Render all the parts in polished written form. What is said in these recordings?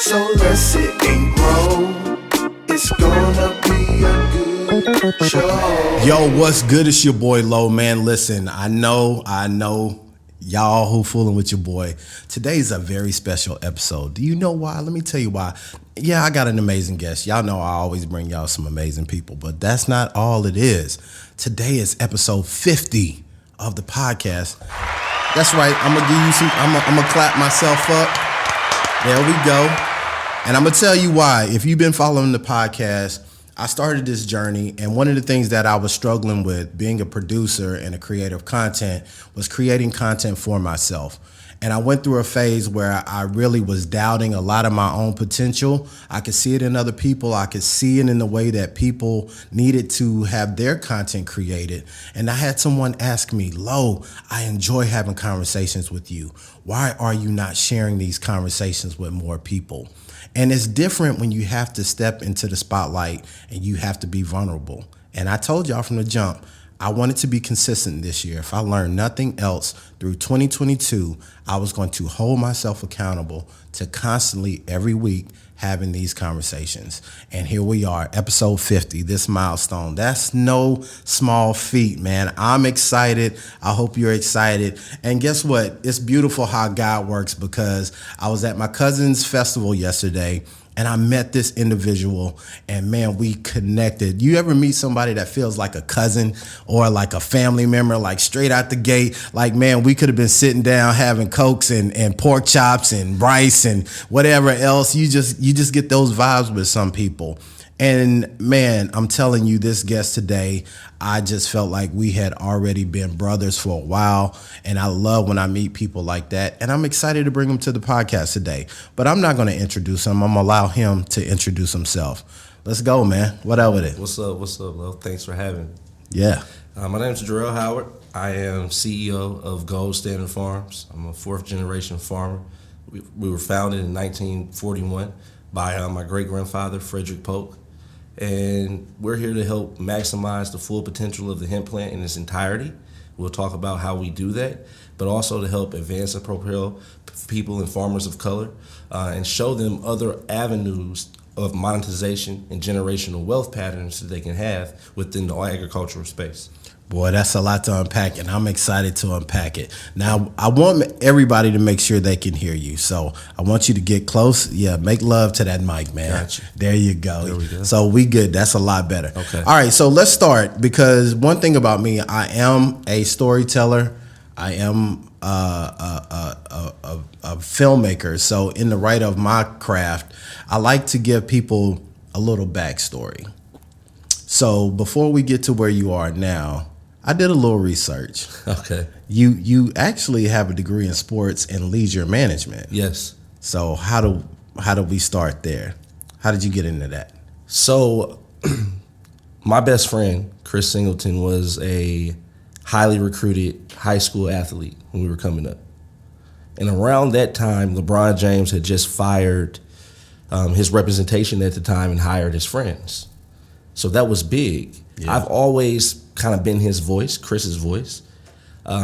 So let's sit and grow. It's gonna be a good show. Yo, what's good? It's your boy Low, man. Listen, I know y'all who fooling with your boy. Today's a very special episode. Do you know why? Let me tell you why. Yeah, I got an amazing guest. Y'all know I always bring y'all some amazing people, but that's not all it is. Today is episode 50 of the podcast. That's right. I'm gonna give you some. I'm gonna clap myself up. There we go. And I'm gonna tell you why. If you've been following the podcast, I started this journey, and one of the things that I was struggling with being a producer and a creator of content was creating content for myself. And I went through a phase where I really was doubting a lot of my own potential. I could see it in other people. I could see it in the way that people needed to have their content created. And I had someone ask me, Lo, I enjoy having conversations with you. Why are you not sharing these conversations with more people? And it's different when you have to step into the spotlight and you have to be vulnerable. And I told y'all from the jump, I wanted to be consistent this year. If I learned nothing else through 2022, I was going to hold myself accountable to constantly every week having these conversations. And here we are, episode 50, this milestone. That's no small feat, man. I'm excited. I hope you're excited. And guess what? It's beautiful how God works, because I was at my cousin's festival yesterday and I met this individual, and man, we connected. You ever meet somebody that feels like a cousin or like a family member, like straight out the gate? Like, man, we could have been sitting down having Cokes and pork chops and rice and whatever else. You just get those vibes with some people. And man, I'm telling you, this guest today, I just felt like we had already been brothers for a while. And I love when I meet people like that. And I'm excited to bring him to the podcast today. But I'm not going to introduce him. I'm going to allow him to introduce himself. Let's go, man. What up with it? What's up, Lo? Thanks for having me. Yeah. My name is Jarrel Howard. I am CEO of Gold Standard Farms. I'm a fourth generation farmer. We were founded in 1941 by my great-grandfather, Frederick Polk. And we're here to help maximize the full potential of the hemp plant in its entirety. We'll talk about how we do that, but also to help advance and propel people and farmers of color and show them other avenues of monetization and generational wealth patterns that they can have within the agricultural space. Boy, that's a lot to unpack, and I'm excited to unpack it. Now, I want everybody to make sure they can hear you, so I want you to get close. Yeah, make love to that mic, man. Gotcha. There you go. There we go. So we good. That's a lot better. Okay. All right, so let's start, because one thing about me, I am a storyteller. I am a filmmaker. So in the right of my craft, I like to give people a little backstory. So before we get to where you are now, I did a little research. Okay. You actually have a degree in sports and leisure management. Yes. So how do we start there? How did you get into that? So my best friend, Chris Singleton, was a highly recruited high school athlete when we were coming up. And around that time, LeBron James had just fired his representation at the time and hired his friends. So that was big. Yeah. I've always kind of been his voice, Chris's voice.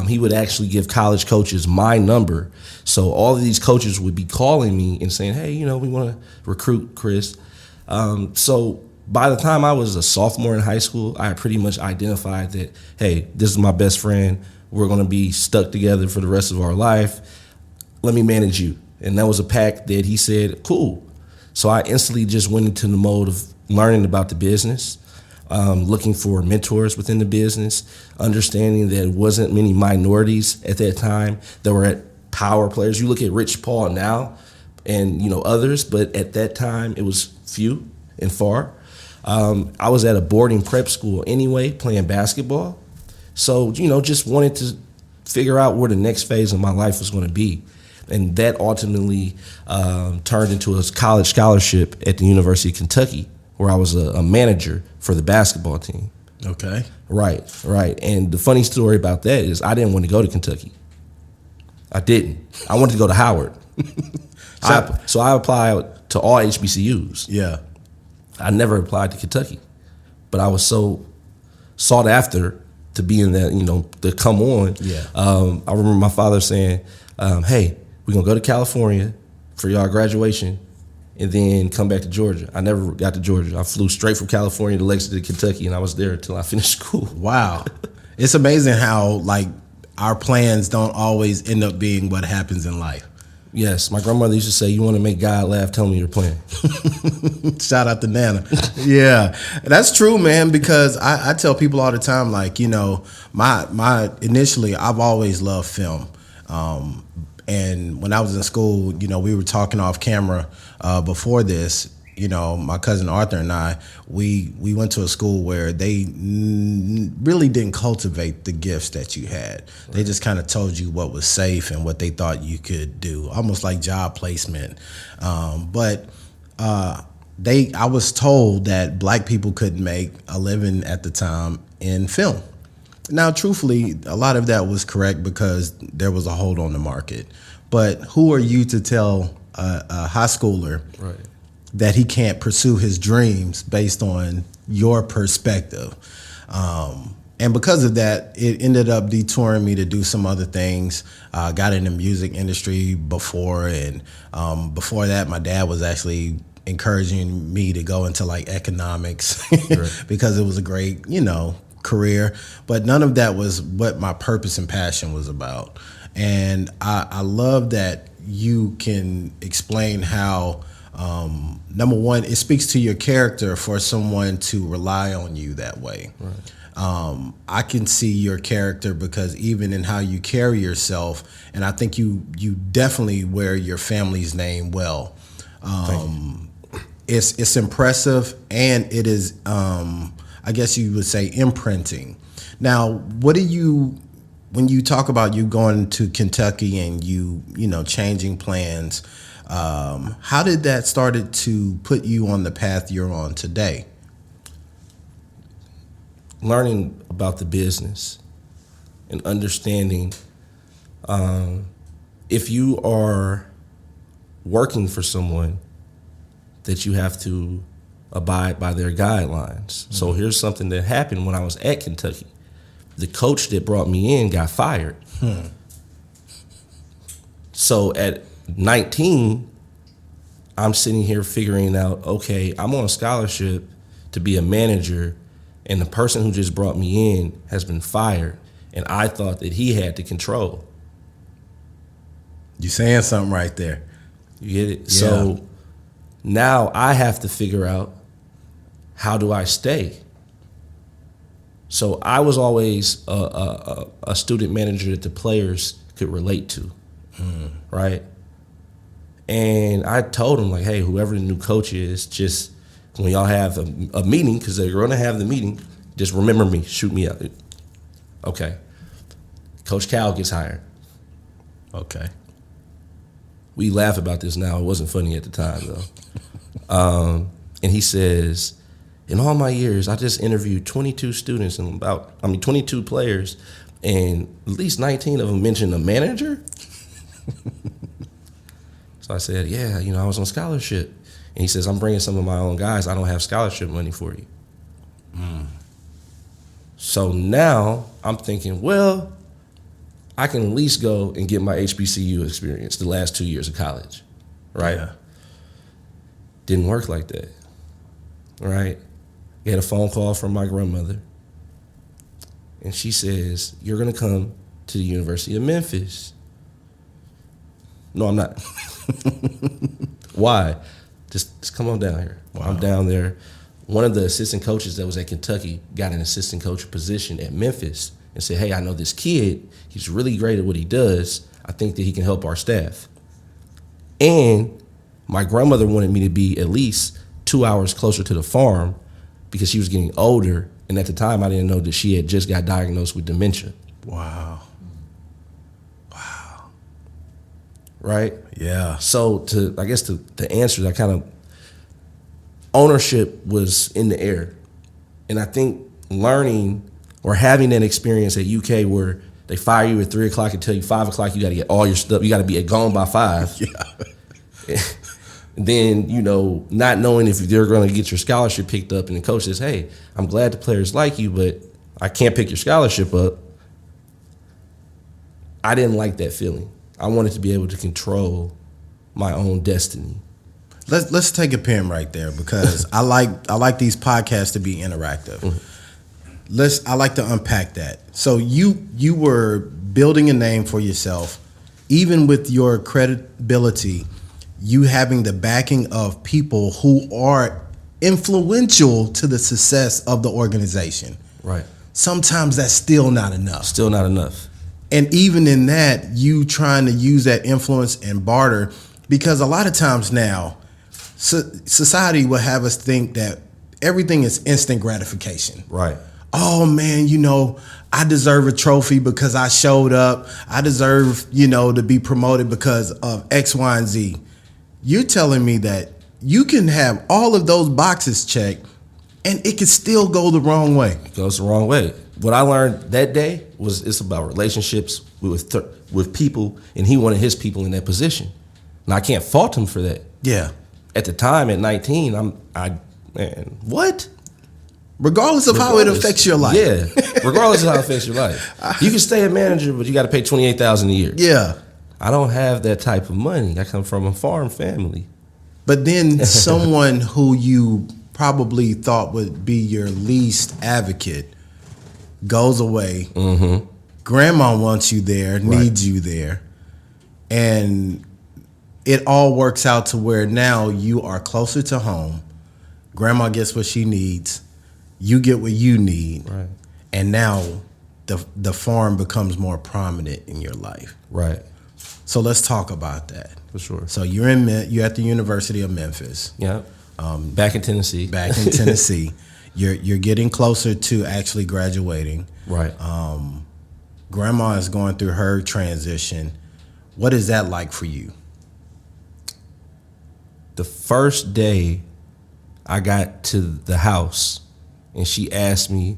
He would actually give college coaches my number. So all of these coaches would be calling me and saying, hey, we want to recruit Chris. So by the time I was a sophomore in high school, I pretty much identified that, hey, this is my best friend. We're going to be stuck together for the rest of our life. Let me manage you. And that was a pact that he said, cool. So I instantly just went into the mode of learning about the business, looking for mentors within the business, understanding that it wasn't many minorities at that time that were at power players. You look at Rich Paul now and others, but at that time it was few and far. I was at a boarding prep school anyway, playing basketball. So, just wanted to figure out where the next phase of my life was going to be. And that ultimately turned into a college scholarship at the University of Kentucky, where I was a manager for the basketball team. Okay. Right. And the funny story about that is I didn't want to go to Kentucky. I didn't. I wanted to go to Howard. So I applied to all HBCUs. Yeah. I never applied to Kentucky, but I was so sought after to be in that, to come on. Yeah. I remember my father saying, hey, we're going to go to California for y'all graduation, and then come back to Georgia. I never got to Georgia. I flew straight from California to Lexington, Kentucky, and I was there until I finished school. Wow. It's amazing how, like, our plans don't always end up being what happens in life. Yes, my grandmother used to say, you want to make God laugh, tell me your plan. Shout out to Nana. Yeah, that's true, man, because I tell people all the time, like, you know, my initially, I've always loved film. And when I was in school, you know, we were talking off camera before this. You know, my cousin Arthur and I, we went to a school where they really didn't cultivate the gifts that you had. Right. They just kind of told you what was safe and what they thought you could do, almost like job placement. But I was told that black people couldn't make a living at the time in film. Now, truthfully, a lot of that was correct because there was a hold on the market. But who are you to tell a high schooler right. that he can't pursue his dreams based on your perspective? And because of that, it ended up detouring me to do some other things. Got in the music industry before, and before that, my dad was actually encouraging me to go into like economics right. because it was a great, you know, career. But none of that was what my purpose and passion was about. And I love that you can explain how, number one, it speaks to your character for someone to rely on you that way. Right. I can see your character because even in how you carry yourself, and I think you definitely wear your family's name well. It's impressive, and it is, I guess you would say, imprinting. Now, what do you, when you talk about you going to Kentucky and you know, changing plans, how did that started to put you on the path you're on today? Learning about the business and understanding if you are working for someone, that you have to abide by their guidelines. Mm-hmm. So here's something that happened when I was at Kentucky. The coach that brought me in got fired. So at 19, I'm sitting here figuring out, okay, I'm on a scholarship to be a manager, and the person who just brought me in has been fired, and I thought that he had the control. You saying something right there. You get it? Yeah. So now I have to figure out, how do I stay? So I was always a student manager that the players could relate to, right? And I told them, like, hey, whoever the new coach is, just when y'all have a meeting, because they're going to have the meeting, just remember me, shoot me up. Okay. Coach Cal gets hired. Okay. We laugh about this now. It wasn't funny at the time, though. And he says, in all my years, I just interviewed 22 students and 22 players, and at least 19 of them mentioned a manager. So I said, yeah, you know, I was on scholarship. And he says, I'm bringing some of my own guys. I don't have scholarship money for you. So now I'm thinking, well, I can at least go and get my HBCU experience the last 2 years of college, right? Yeah. Didn't work like that, right? Get a phone call from my grandmother, and she says, you're gonna come to the University of Memphis. No, I'm not. Why? Just come on down here. Wow. I'm down there. One of the assistant coaches that was at Kentucky got an assistant coach position at Memphis and said, hey, I know this kid. He's really great at what he does. I think that he can help our staff. And my grandmother wanted me to be at least 2 hours closer to the farm because she was getting older. And at the time, I didn't know that she had just got diagnosed with dementia. Wow. Right? Yeah. So to answer that, kind of ownership was in the air. And I think learning or having that experience at UK where they fire you at 3 o'clock and tell you 5 o'clock, you got to get all your stuff, you got to be gone by 5. Yeah. And then, you know, not knowing if they're going to get your scholarship picked up, and the coach says, hey, I'm glad the players like you, but I can't pick your scholarship up. I didn't like that feeling. I wanted to be able to control my own destiny. Let's take a pen right there because I like these podcasts to be interactive. I like to unpack that. So you were building a name for yourself, even with your credibility, you having the backing of people who are influential to the success of the organization. Right. Sometimes that's still not enough. Still not enough. And even in that, you trying to use that influence and barter, because a lot of times now, society will have us think that everything is instant gratification. Right. Oh man, I deserve a trophy because I showed up. I deserve, to be promoted because of X, Y, and Z. You're telling me that you can have all of those boxes checked and it can still go the wrong way. It goes the wrong way. What I learned that day was it's about relationships with people, and he wanted his people in that position. And I can't fault him for that. Yeah. At the time, at 19, what? Regardless of how it affects your life. Yeah, regardless of how it affects your life. You can stay a manager, but you got to pay $28,000 a year. Yeah. I don't have that type of money. I come from a farm family. But then someone who you probably thought would be your least advocate goes away. Mm-hmm. Grandma wants you there, needs you there. And it all works out to where now you are closer to home. Grandma gets what she needs. You get what you need. Right. And now the farm becomes more prominent in your life. Right. So let's talk about that. For sure. So you're at the University of Memphis. Yeah. Back in Tennessee. Back in Tennessee. You're getting closer to actually graduating. Right. Grandma is going through her transition. What is that like for you? The first day I got to the house and she asked me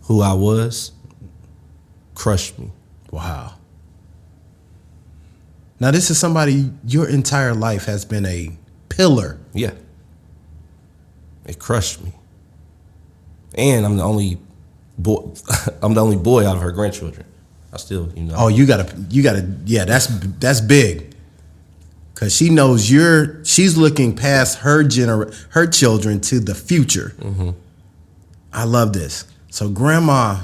who I was, crushed me. Wow. Now this is somebody your entire life has been a pillar. Yeah. It crushed me. And I'm the only boy out of her grandchildren. I still, Oh, you gotta, yeah, that's big. Cause she knows she's looking past her children to the future. Mm-hmm. I love this. So grandma,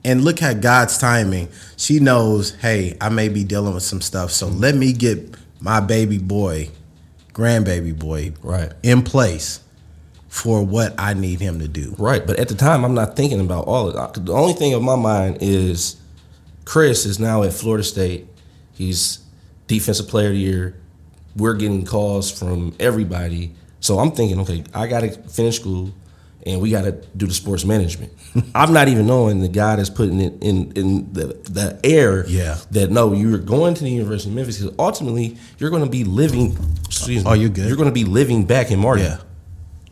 and look at God's timing. She knows, hey, I may be dealing with some stuff. So let me get my baby boy, grandbaby boy, right, in place for what I need him to do. Right. But at the time, I'm not thinking about all of that. The only thing in my mind is Chris is now at Florida State. He's Defensive Player of the Year. We're getting calls from everybody. So I'm thinking, okay, I got to finish school and we got to do the sports management. I'm not even knowing the guy that's putting it in the air that, no, you're going to the University of Memphis because ultimately you're going to be living, Oh, you're good. You're going to be living back in Martin.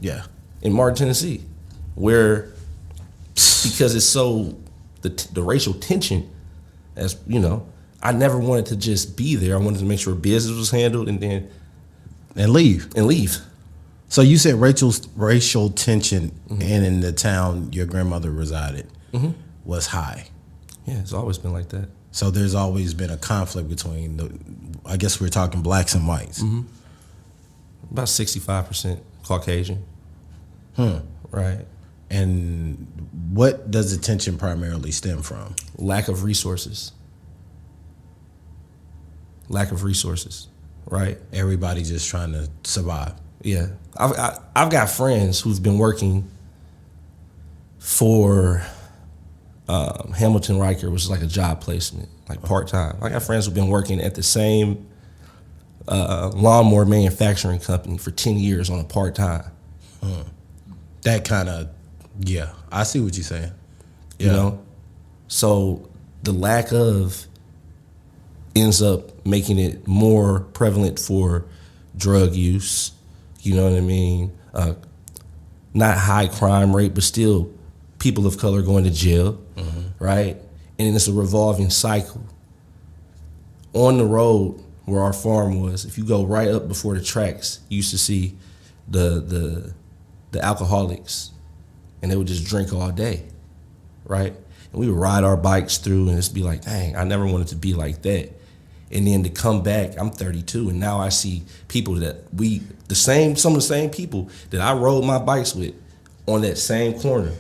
Yeah. In Martin, Tennessee, where because it's so the racial tension, as you know, I never wanted to just be there. I wanted to make sure business was handled and leave. So you said racial tension, mm-hmm. and in the town your grandmother resided, mm-hmm. was high. Yeah, it's always been like that. So there's always been a conflict between I guess we're talking blacks and whites. Mm-hmm. About 65% Caucasian. Right. And what does the tension primarily stem from? Lack of resources. Right. Everybody just trying to survive. Yeah. I've got friends who've been working for Hamilton Riker, which is like a job placement, like part-time. I got friends who've been working at the same lawnmower manufacturing company for 10 years on a part-time. That kind of, yeah, I see what you're saying. Yeah. You know? So the lack of ends up making it more prevalent for drug use, you know what I mean? Not high crime rate, but still people of color going to jail, mm-hmm. right? And it's a revolving cycle. On the road where our farm was, if you go right up before the tracks, you used to see the alcoholics, and they would just drink all day, right? And we would ride our bikes through, and it'd be like, dang, I never wanted to be like that. And then to come back, I'm 32, and now I see people that some of the same people that I rode my bikes with on that same corner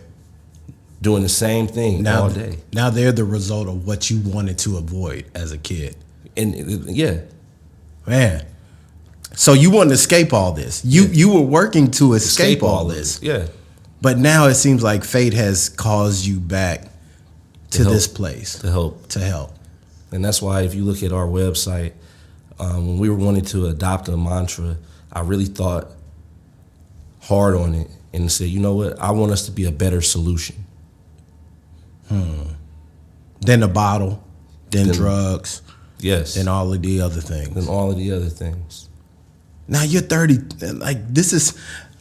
doing the same thing all day. Now they're the result of what you wanted to avoid as a kid. And yeah. Man. So you wanted to escape all this. You were working to escape all this. Yeah. But now it seems like fate has caused you back to this place. To help. And that's why if you look at our website, when we were wanting to adopt a mantra, I really thought hard on it and said, you know what? I want us to be a better solution. Then the bottle, then drugs. Yes. Then all of the other things. Now you're 30. Like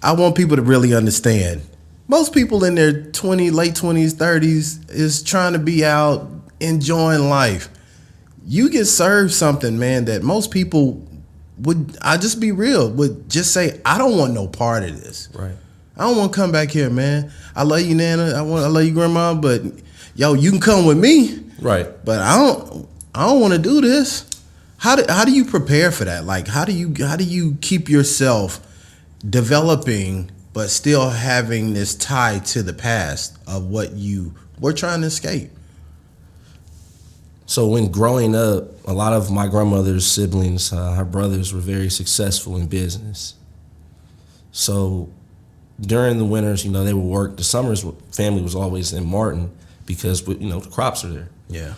I want people to really understand. Most people in their late 20s, 30s is trying to be out enjoying life. You get served something, man, that most people I just be real, would just say, I don't want no part of this. Right. I don't want to come back here, man. I love you, Nana. I love you, Grandma, but yo, you can come with me. Right. But I don't want to do this. How do you prepare for that? Like, how do you keep yourself developing but still having this tie to the past of what you were trying to escape? So when growing up, a lot of my grandmother's siblings, her brothers, were very successful in business. So during the winters, they would work. The summers, family was always in Martin because, the crops are there. Yeah.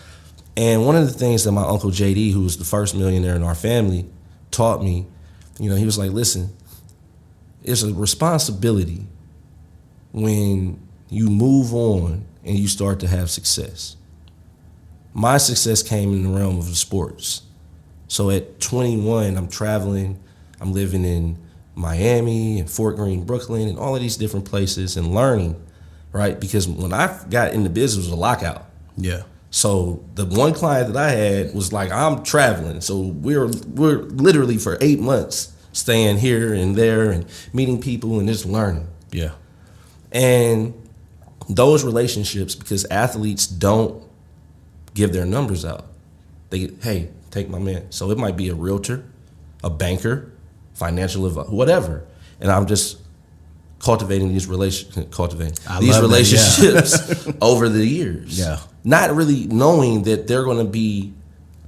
And one of the things that my Uncle JD, who was the first millionaire in our family, taught me, he was like, listen, it's a responsibility when you move on and you start to have success. My success came in the realm of the sports. So at 21, I'm traveling, I'm living in Miami and Fort Greene, Brooklyn, and all of these different places and learning, right? Because when I got into business, it was a lockout. Yeah. So the one client that I had was like, I'm traveling. So we're literally for 8 months staying here and there and meeting people and just learning. Yeah. And those relationships, because athletes don't give their numbers out. Hey, take my man. So it might be a realtor, a banker, financial advisor, whatever. And I'm just cultivating these relationships over the years. Yeah. Not really knowing that they're going to be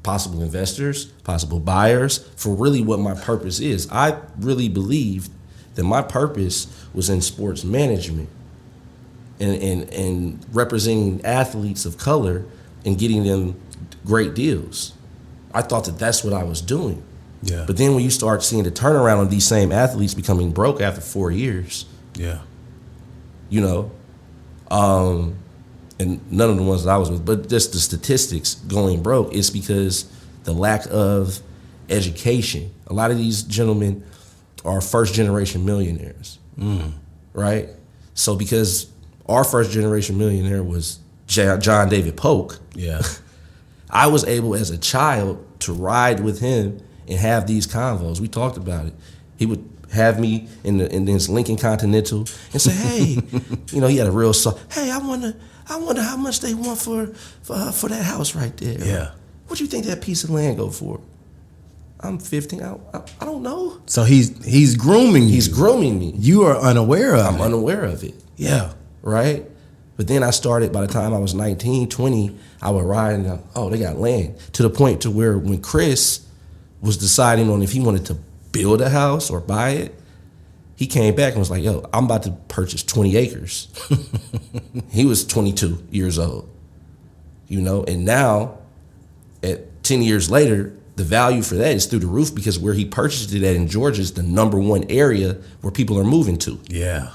possible investors, possible buyers for really what my purpose is. I really believed that my purpose was in sports management and representing athletes of color and getting them great deals. I thought that that's what I was doing. Yeah. But then when you start seeing the turnaround of these same athletes becoming broke after 4 years, yeah, and none of the ones that I was with, but just the statistics going broke, it's because the lack of education. A lot of these gentlemen are first generation millionaires, right? So because our first generation millionaire was John David Polk, yeah, I was able as a child to ride with him and have these convos. We talked about it. He would have me in this Lincoln Continental and say, hey, he had a real song. Hey, I wonder how much they want for that house right there. Yeah. What do you think that piece of land go for? I'm 15. I don't know. So he's grooming you. He's grooming me. You are unaware of it. I'm unaware of it. Yeah. Right? But then I started, by the time I was 19, 20, I would ride and, they got land. To the point to where when Chris was deciding on if he wanted to build a house or buy it, he came back and was like, yo, I'm about to purchase 20 acres. He was 22 years old, and now at 10 years later, the value for that is through the roof because where he purchased it at in Georgia is the #1 area where people are moving to. Yeah.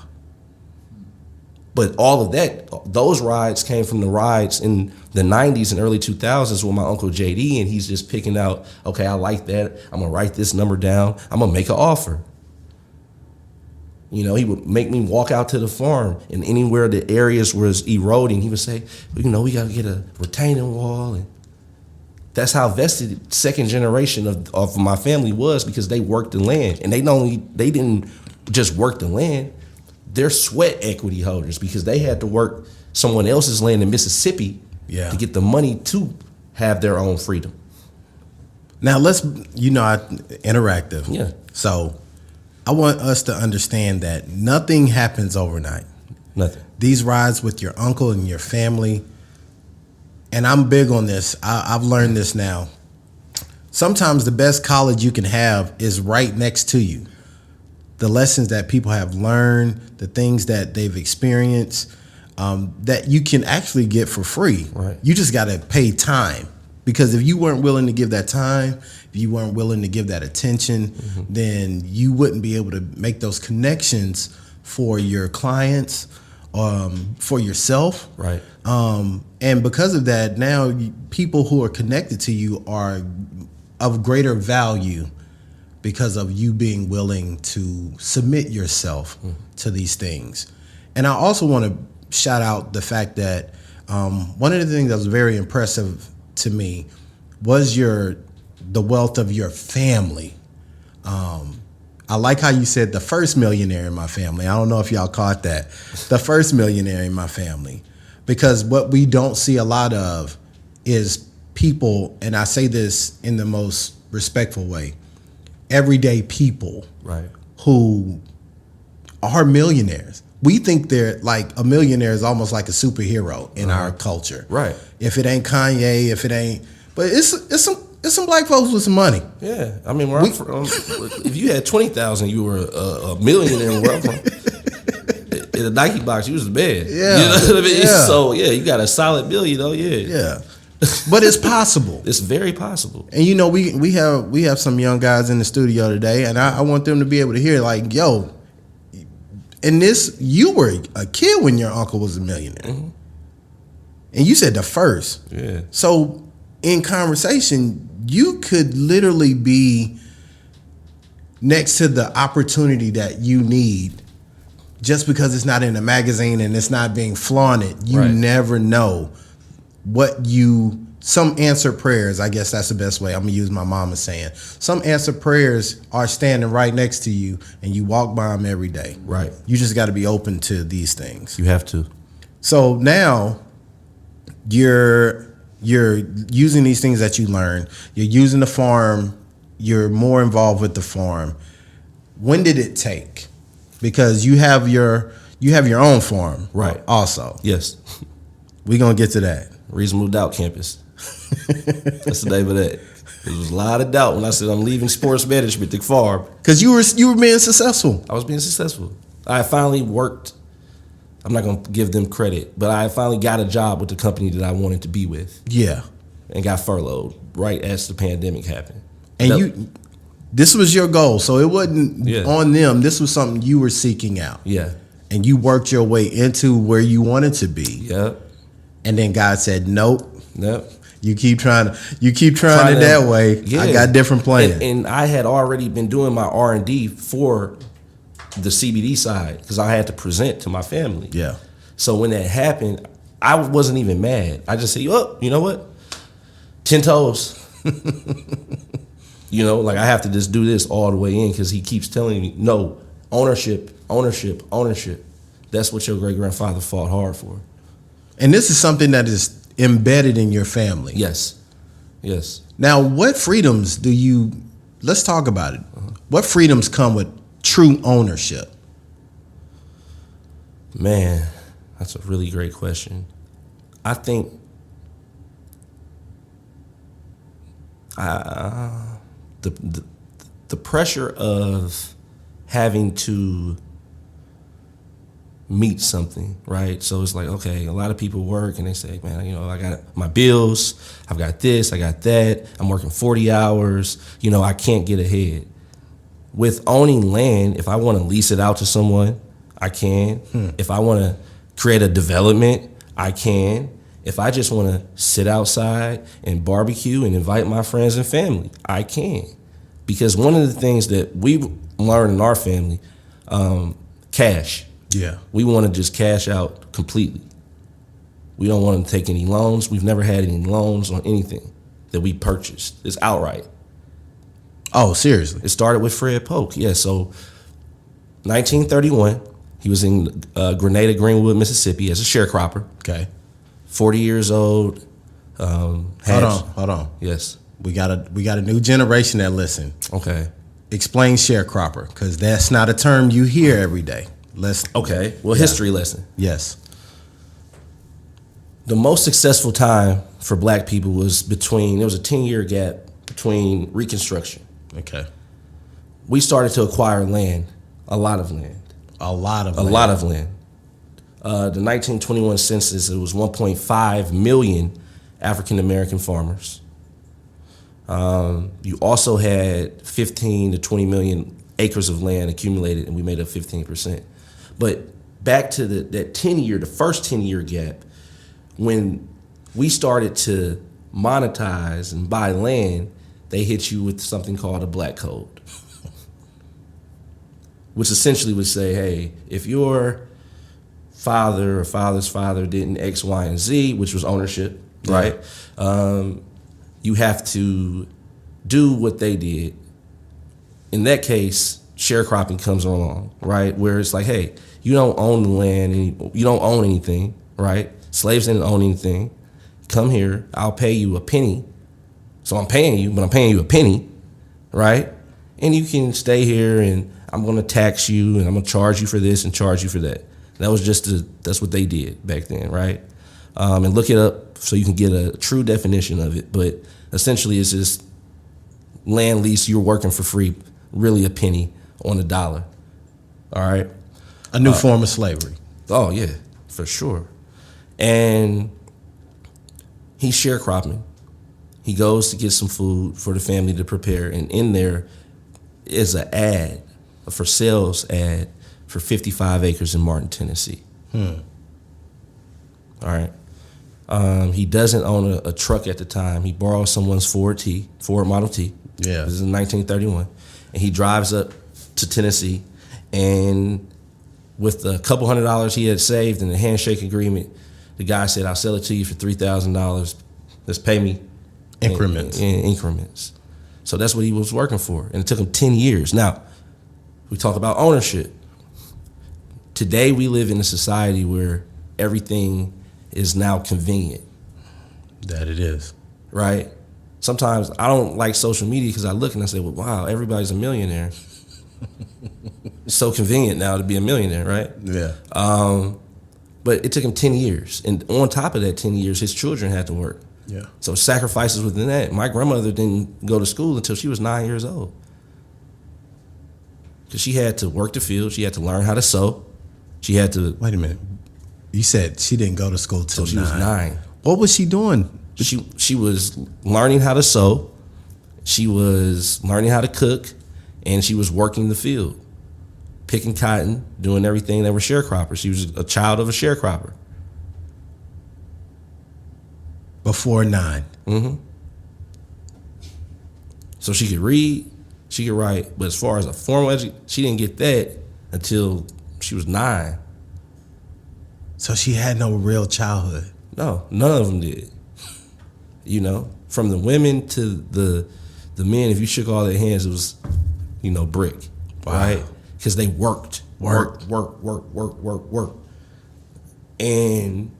But all of that, those rides came from the rides in the 90s and early 2000s with my Uncle JD, and he's just picking out, okay, I like that. I'm going to write this number down. I'm going to make an offer. He would make me walk out to the farm, and anywhere the areas was eroding, he would say, we got to get a retaining wall. And that's how vested second generation of my family was, because they worked the land. And they didn't just work the land. They're sweat equity holders because they had to work someone else's land in Mississippi to get the money to have their own freedom. Now interactive. Yeah. So I want us to understand that nothing happens overnight. Nothing. These rides with your uncle and your family, and I'm big on this. I've learned this now. Sometimes the best college you can have is right next to you. The lessons that people have learned, the things that they've experienced, that you can actually get for free. Right. You just got to pay time. Because if you weren't willing to give that time, if you weren't willing to give that attention, then you wouldn't be able to make those connections for your clients, for yourself. Right. And because of that, now people who are connected to you are of greater value because of you being willing to submit yourself to these things. And I also want to shout out the fact that one of the things that was very impressive to me was the wealth of your family. I like how you said the first millionaire in my family. I don't know if y'all caught that. The first millionaire in my family. Because what we don't see a lot of is people, and I say this in the most respectful way, everyday people Right. who are millionaires. We think they're like a millionaire is almost like a superhero in our culture. Right. If it ain't Kanye, if it ain't, but it's some black folks with some money. Yeah. I mean, where I'm from, if you had 20,000, you were a millionaire. Where I'm from, in a Nike box, you was the man. Yeah. You know what I mean? Yeah. So yeah, you got a solid bill. You know. Yeah. Yeah, but it's possible. It's very possible. And we have some young guys in the studio today, and I want them to be able to hear like, yo, in this, you were a kid when your uncle was a millionaire, and you said the first. Yeah. So in conversation, you could literally be next to the opportunity that you need. Just because it's not in a magazine and it's not being flaunted, you Right. never know some answered prayers, I guess that's the best way. I'm gonna use my mama saying. Some answered prayers are standing right next to you and you walk by them every day. Right. You just gotta be open to these things. You have to. So now you're using these things that you learn. You're using the farm. You're more involved with the farm. When did it take? Because you have your own farm, Right. Also, Yes. we're gonna get to that. Reasonable doubt campus. That's the name of that. There was a lot of doubt when I said I'm leaving sports management to farm. Because you were being successful. I was being successful. I finally worked. I'm not going to give them credit, but I finally got a job with the company that I wanted to be with Yeah, and got furloughed right as the pandemic happened. and this was your goal, so it wasn't Yeah. on them. This was something you were seeking out, Yeah. and you worked your way into where you wanted to be. Yep. And then God said, "Nope, Yep. you keep trying it that way. Yeah. I got different plans." And I had already been doing my R&D for the CBD side because I had to present to my family. Yeah. So when that happened, I wasn't even mad. I just said, "Oh, you know what? 10 toes." You know, like I have to just do this all the way in because he keeps telling me, "No, ownership, ownership, ownership." That's what your great grandfather fought hard for. And this is something that is embedded in your family. Yes. Yes. Now, what freedoms let's talk about it. What freedoms come with true ownership? Man, that's a really great question. I think the pressure of having to meet something, right? So it's like, okay, a lot of people work and they say, man, you know, I got my bills, I've got this, I got that, I'm working 40 hours, you know, I can't get ahead. With owning land, if I want to lease it out to someone, I can. If I want to create a development, I can. If I just want to sit outside and barbecue and invite my friends and family, I can. Because one of the things that we learned in our family, cash. Yeah. We want to just cash out completely. We don't want to take any loans. We've never had any loans on anything that we purchased. It's outright. Oh, seriously? It started with Fred Polk. Yeah, so 1931, he was in Grenada, Greenwood, Mississippi as a sharecropper. Okay. 40 years old. Hold on. Yes. We got a new generation that listen. Okay. Explain sharecropper, because that's not a term you hear every day. Okay. Well, history lesson. Yes. The most successful time for black people was there was a 10-year gap between Reconstruction. Okay. We started to acquire land, a lot of land. A lot of land. The 1921 census, it was 1.5 million African American farmers. You also had 15 to 20 million acres of land accumulated, and we made up 15%. But back to that 10-year, the first 10-year gap, when we started to monetize and buy land, they hit you with something called a black code, which essentially would say, hey, if your father or father's father did an X, Y, and Z, which was ownership, right? You have to do what they did. In that case, sharecropping comes along, right? Where it's like, hey, you don't own the land, you don't own anything, right? Slaves didn't own anything. Come here, I'll pay you a penny. So I'm paying you, but I'm paying you a penny, right? And you can stay here, and I'm gonna tax you, and I'm gonna charge you for this and charge you for that. That was that's what they did back then, right? And look it up so you can get a true definition of it. But essentially, it's just land lease. You're working for free, really a penny on a dollar. All right. A new form of slavery. Oh yeah, for sure. And he's sharecropping. He goes to get some food for the family to prepare, and in there is an ad, a for sales ad for 55 acres in Martin, Tennessee. All right. He doesn't own a truck at the time. He borrows someone's Ford Model T. Yeah. This is in 1931. And he drives up to Tennessee, and with the couple $100 he had saved in the handshake agreement, the guy said, I'll sell it to you for $3,000. Let's pay me increments. In increments. So that's what he was working for. And it took him 10 years. Now, we talk about ownership. Today we live in a society where everything is now convenient. That it is. Right? Sometimes I don't like social media because I look and I say, well, wow, everybody's a millionaire. It's so convenient now to be a millionaire, right? Yeah. But it took him 10 years. And on top of that 10 years, his children had to work. Yeah. So sacrifices within that. My grandmother didn't go to school until she was 9 years old. Because she had to work the field. She had to learn how to sew. She had to... Wait a minute. You said she didn't go to school till she was 9. What was she doing? She was learning how to sew. She was learning how to cook. And she was working the field. Picking cotton, doing everything that were sharecroppers. She was a child of a sharecropper. Before 9. Mm-hmm. So she could read, she could write, but as far as a formal education, she didn't get that until she was 9. So she had no real childhood. No, none of them did. You know, from the women to the men, if you shook all their hands, it was, brick, wow. Right? Because they worked. And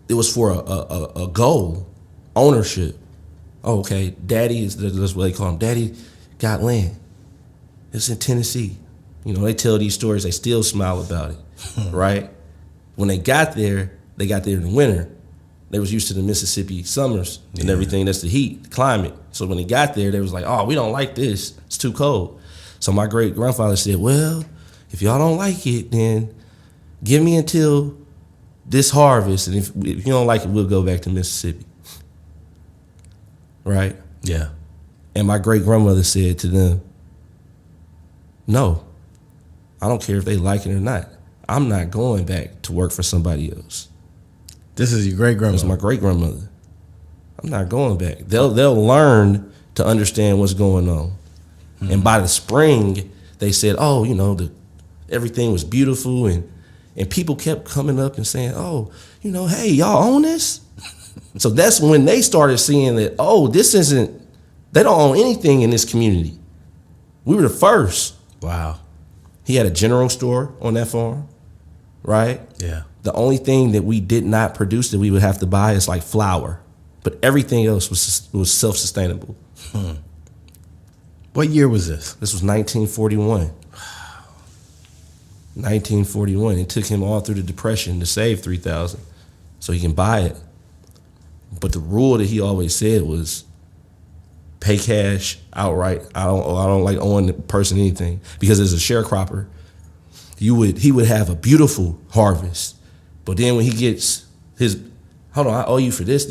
it was for a goal, ownership. Oh, okay, daddy that's what they call him. Daddy got land. It's in Tennessee. They tell these stories, they still smile about it, right? When they got there in the winter. They was used to the Mississippi summers and everything. That's the heat, the climate. So when they got there, they was like, oh, we don't like this. It's too cold. So my great-grandfather said, well, if y'all don't like it, then give me until this harvest. And if you don't like it, we'll go back to Mississippi. Right? Yeah. And my great-grandmother said to them, no, I don't care if they like it or not. I'm not going back to work for somebody else. This is your great-grandmother? This is my great-grandmother. I'm not going back. They'll learn to understand what's going on. And by the spring, they said, oh, everything was beautiful. And people kept coming up and saying, oh, hey, y'all own this? So that's when they started seeing that, oh, they don't own anything in this community. We were the first. Wow. He had a general store on that farm, right? Yeah. The only thing that we did not produce that we would have to buy is like flour but everything else was self-sustainable. What year was this? This was 1941. 1941. It took him all through the Depression to save $3,000 so he can buy it. But the rule that he always said was pay cash outright. I don't like owing the person anything, because as a sharecropper, he would have a beautiful harvest, but then when he gets his, hold on, I owe you for this.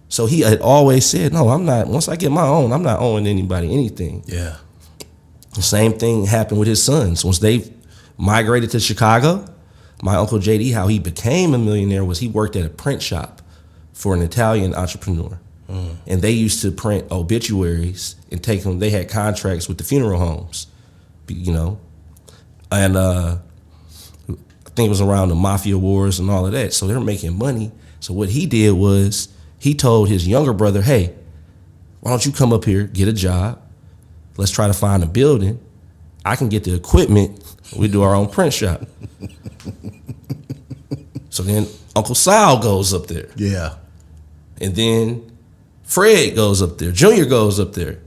So he had always said, no, I'm not. Once I get my own, I'm not owing anybody anything. Yeah. The same thing happened with his sons. Once they migrated to Chicago, my uncle JD, how he became a millionaire was he worked at a print shop for an Italian entrepreneur. And they used to print obituaries and take them. They had contracts with the funeral homes, you know. And I think it was around the mafia wars and all of that. So they were making money. So what he did was he told his younger brother, hey, why don't you come up here, get a job. Let's try to find a building. I can get the equipment. We do our own print shop. So then Uncle Sal goes up there. Yeah. And then Fred goes up there. Junior goes up there.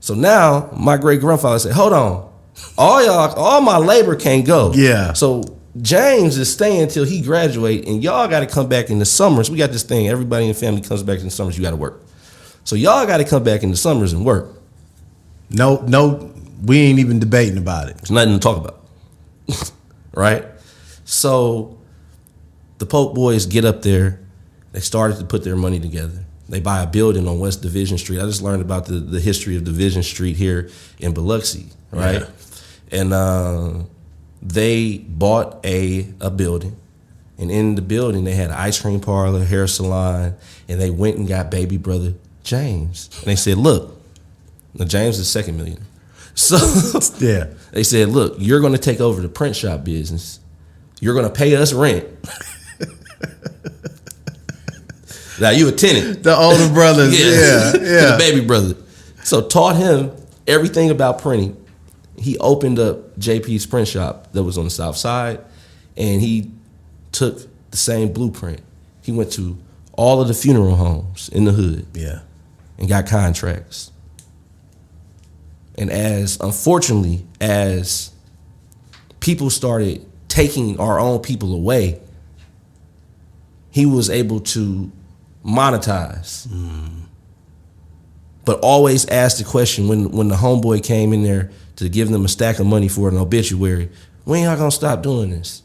So now my great-grandfather said, hold on. All my labor can't go. Yeah. So James is staying until he graduate, and y'all got to come back in the summers. We got this thing. Everybody in the family comes back in the summers. You got to work. So y'all got to come back in the summers and work. No, we ain't even debating about it. There's nothing to talk about. Right? So the Polk boys get up there. They started to put their money together. They buy a building on West Division Street. I just learned about the history of Division Street here in Biloxi, right? Yeah. And they bought a building. And in the building, they had an ice cream parlor, hair salon, and they went and got baby brother James. And they said, look, now James is the second millionaire. So yeah, they said, look, you're going to take over the print shop business. You're going to pay us rent. Now you a tenant. The older brothers, yeah. The baby brother. So taught him everything about printing. He opened up JP's print shop that was on the south side, and he took the same blueprint. He went to all of the funeral homes in the hood, and got contracts. And unfortunately, as people started taking our own people away, he was able to monetize. But always ask the question when the homeboy came in there to give them a stack of money for an obituary, when y'all gonna stop doing this?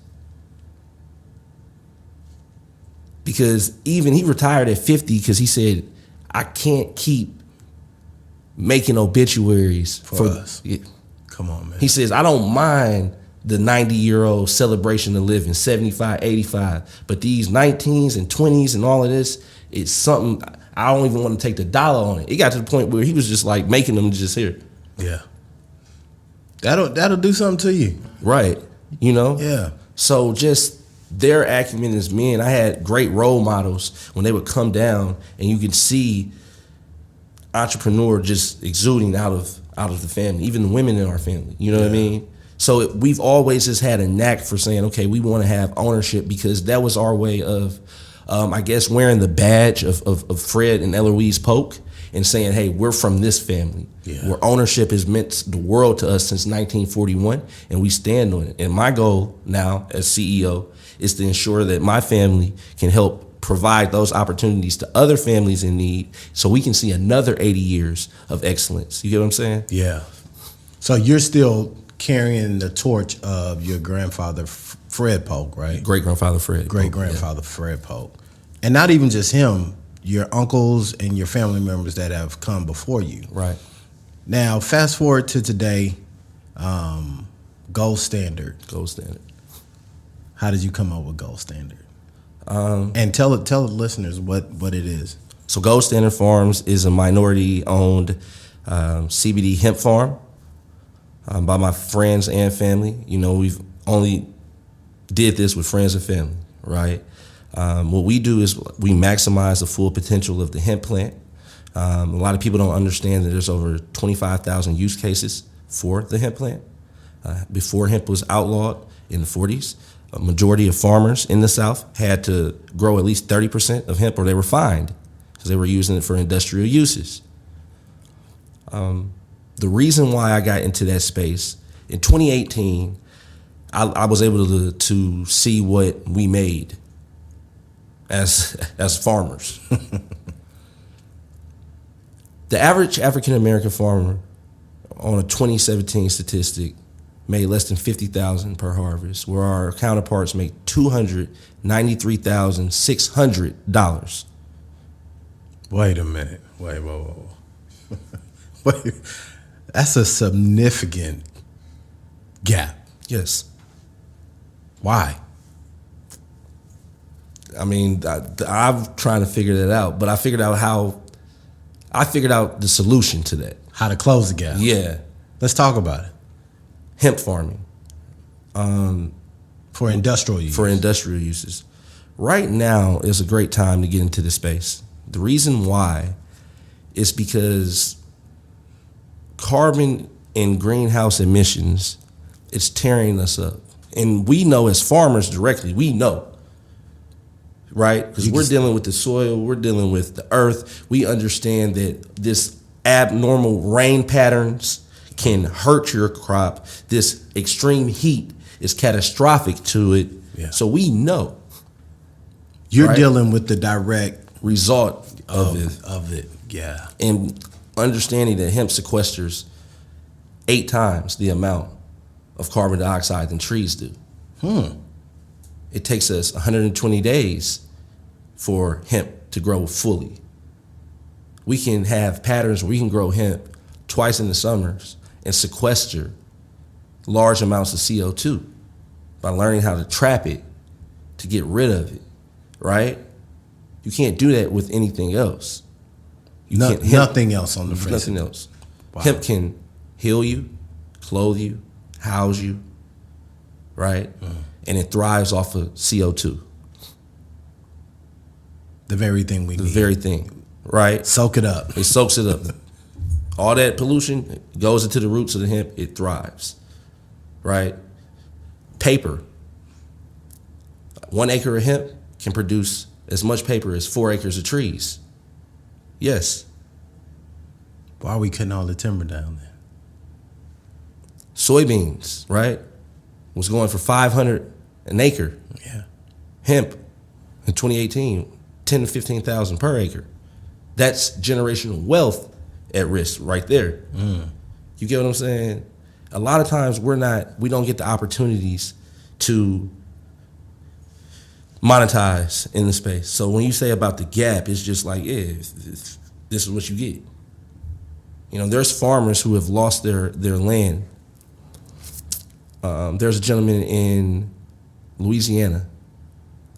Because even he retired at 50 because he said, I can't keep making obituaries for us. Yeah. Come on, man. He says, I don't mind the 90-year-old celebration of living, 75, 85, but these 19s and 20s and all of this, it's something I don't even want to take the dollar on it. It got to the point where he was just like making them just here. Yeah. That'll do something to you. Right. You know? Yeah. So just their acumen as men, I had great role models when they would come down and you could see entrepreneur just exuding out of the family, even the women in our family. You know what I mean? So we've always just had a knack for saying, okay, we want to have ownership, because that was our way of, I guess, wearing the badge of Fred and Eloise Polk and saying, hey, we're from this family. Yeah. Where ownership has meant the world to us since 1941, and we stand on it. And my goal now as CEO is to ensure that my family can help provide those opportunities to other families in need, so we can see another 80 years of excellence. You get what I'm saying? Yeah. So you're still carrying the torch of your grandfather, Fred Polk, right? Great-grandfather Fred. Great-grandfather Fred Polk. And not even just him, your uncles and your family members that have come before you. Right. Now, fast forward to today, Gold Standard. Gold Standard. How did you come up with Gold Standard? And tell the listeners what it is. So Gold Standard Farms is a minority-owned CBD hemp farm by my friends and family. You know, we've only did this with friends and family, right? What we do is we maximize the full potential of the hemp plant. A lot of people don't understand that there's over 25,000 use cases for the hemp plant. Before hemp was outlawed in the 40s, A majority of farmers in the South had to grow at least 30% of hemp or they were fined because they were using it for industrial uses. The reason why I got into that space, in 2018, I was able to see what we made as farmers. The average African-American farmer on a 2017 statistic made less than $50,000 per harvest, where our counterparts make $293,600. Wait a minute. Whoa. Wait. That's a significant gap. Yes. Why? I mean, I'm trying to figure that out, but I figured out the solution to that. How to close the gap. Yeah. Let's talk about it. Hemp farming. For industrial use. For industrial uses. Right now is a great time to get into this space. The reason why is because carbon and greenhouse emissions, it's tearing us up. And we know as farmers directly, we know, right? Because we're dealing with the soil, we're dealing with the earth. We understand that this abnormal rain patterns can hurt your crop. This extreme heat is catastrophic to it. Yeah. So we know. You're right? dealing with the direct result of it. Yeah. And understanding that hemp sequesters 8 times the amount of carbon dioxide than trees do. It takes us 120 days for hemp to grow fully. We can have patterns where we can grow hemp twice in the summers and sequester large amounts of CO2 by learning how to trap it to get rid of it, right? You can't do that with anything else. Nothing else on the face. Nothing else. Wow. Hemp can heal you, clothe you, house you, right? And it thrives off of CO2. The very thing we need. The very thing, right? Soak it up. It soaks it up. All that pollution goes into the roots of the hemp, it thrives, right? Paper. 1 acre of hemp can produce as much paper as 4 acres of trees. Yes. Why are we cutting all the timber down there? Soybeans, right, was going for $500 an acre. Yeah. Hemp in 2018, 10 to 15,000 per acre. That's generational wealth at risk right there. You get what I'm saying? A lot of times we don't get the opportunities to monetize in the space. So when you say about the gap, it's just like, yeah, this is what you get. You know, there's farmers who have lost their land. There's a gentleman in Louisiana.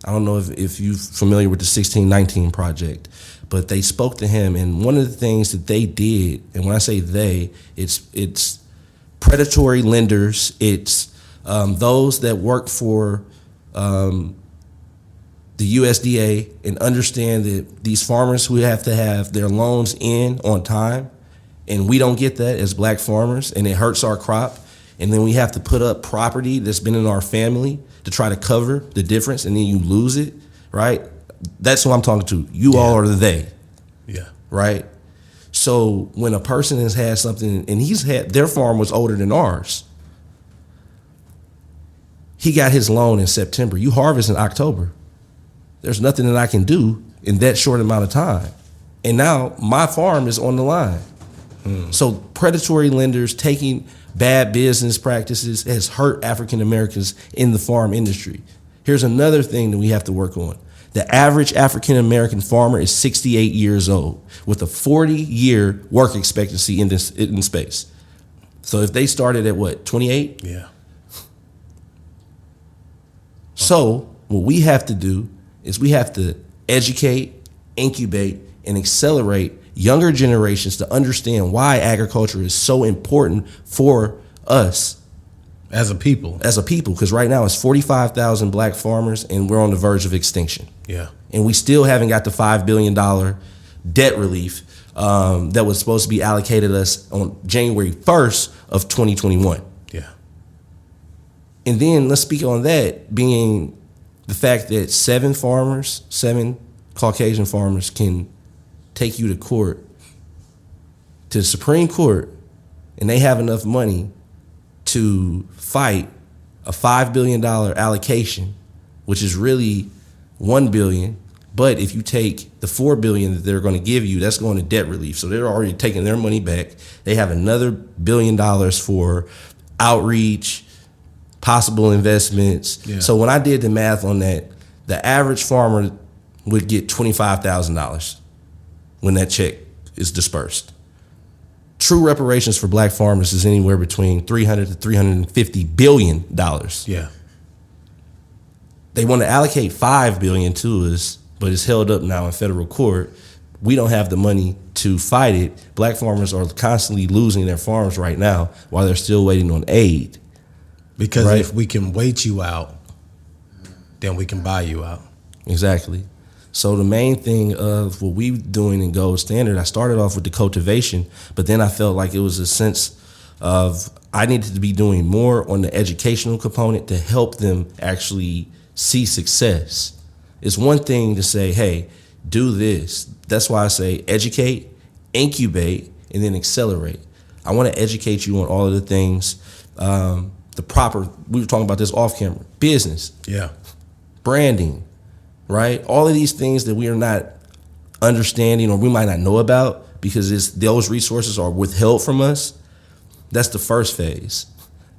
I don't know if you're familiar with the 1619 project, but they spoke to him, and one of the things that they did, and when I say they, it's predatory lenders, it's those that work for the USDA and understand that these farmers who have to have their loans in on time, and we don't get that as black farmers, and it hurts our crop, and then we have to put up property that's been in our family to try to cover the difference, and then you lose it, right? That's who I'm talking to. You all are the they. Yeah. Right? So when a person has had something, and their farm was older than ours. He got his loan in September. You harvest in October. There's nothing that I can do in that short amount of time. And now my farm is on the line. So predatory lenders taking bad business practices has hurt African Americans in the farm industry. Here's another thing that we have to work on. The average African American farmer is 68 years old with a 40-year work expectancy in space. So if they started at what, 28? Yeah. So what we have to do is we have to educate, incubate, and accelerate younger generations to understand why agriculture is so important for us As a people. Because right now it's 45,000 black farmers and we're on the verge of extinction. Yeah. And we still haven't got the $5 billion debt relief that was supposed to be allocated us on January 1st of 2021. Yeah. And then let's speak on that being the fact that 7 Caucasian farmers can take you to court, to the Supreme Court, and they have enough money to fight a $5 billion allocation, which is really $1 billion. But if you take the $4 billion that they're going to give you, that's going to debt relief. So they're already taking their money back. They have another $1 billion for outreach, possible investments. Yeah. So when I did the math on that, the average farmer would get $25,000 when that check is dispersed. True reparations for black farmers is anywhere between $300 to $350 billion. Yeah. They want to allocate $5 billion to us, but it's held up now in federal court. We don't have the money to fight it. Black farmers are constantly losing their farms right now while they're still waiting on aid. Because right? If we can wait you out, then we can buy you out. Exactly. So the main thing of what we doing in Gold Standard, I started off with the cultivation, but then I felt like it was a sense of I needed to be doing more on the educational component to help them actually see success. It's one thing to say, hey, do this. That's why I say educate, incubate, and then accelerate. I want to educate you on all of the things, the proper, we were talking about this off camera, business, yeah, branding, right? All of these things that we are not understanding or we might not know about because those resources are withheld from us. That's the first phase.